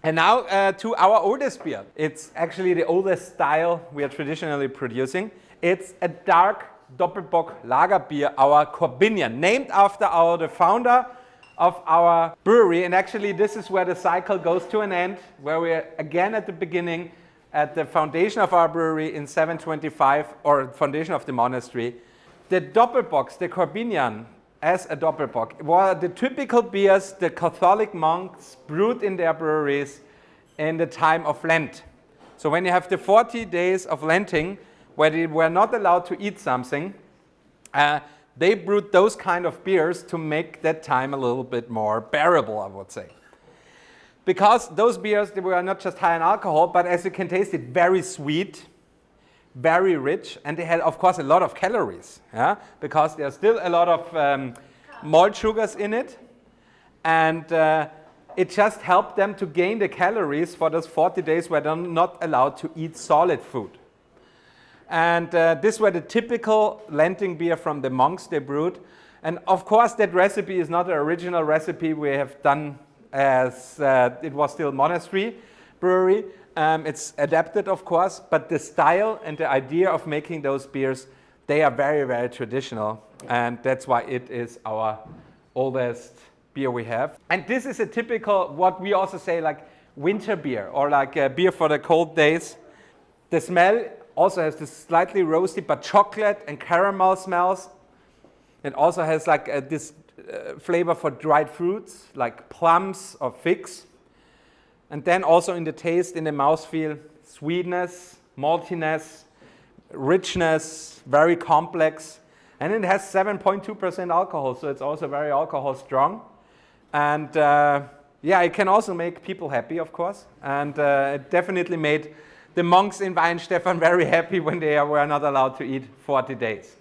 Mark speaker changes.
Speaker 1: And now to our oldest beer. It's actually the oldest style we are traditionally producing. It's a dark doppelbock lager beer, our Korbinian, named after the founder of our brewery. And actually this is where the cycle goes to an end, where we're again at the beginning, at the foundation of our brewery in 725, or foundation of the monastery. The doppelbocks, the Korbinian, as a doppelbock, were the typical beers the Catholic monks brewed in their breweries in the time of Lent. So when you have the 40 days of Lenting, where they were not allowed to eat something, they brewed those kind of beers to make that time a little bit more bearable, I would say. Because those beers, they were not just high in alcohol, but as you can taste it, very sweet, very rich, and they had, of course, a lot of calories, yeah? Because there's still a lot of malt sugars in it, and it just helped them to gain the calories for those 40 days where they're not allowed to eat solid food. And this were the typical Lenten beer from the monks they brewed. And of course, that recipe is not an original recipe we have done as it was still monastery brewery. It's adapted, of course, but the style and the idea of making those beers, they are very, very traditional. And that's why it is our oldest beer we have. And this is a typical, what we also say, like winter beer, or like a beer for the cold days. The smell also has this slightly roasty, but chocolate and caramel smells. It also has like this flavor for dried fruits, like plums or figs. And then also in the taste, in the mouthfeel, sweetness, maltiness, richness, very complex. And it has 7.2% alcohol, so it's also very alcohol strong. And yeah, it can also make people happy, of course. And it definitely made the monks in Weihenstephan very happy when they were not allowed to eat 40 days.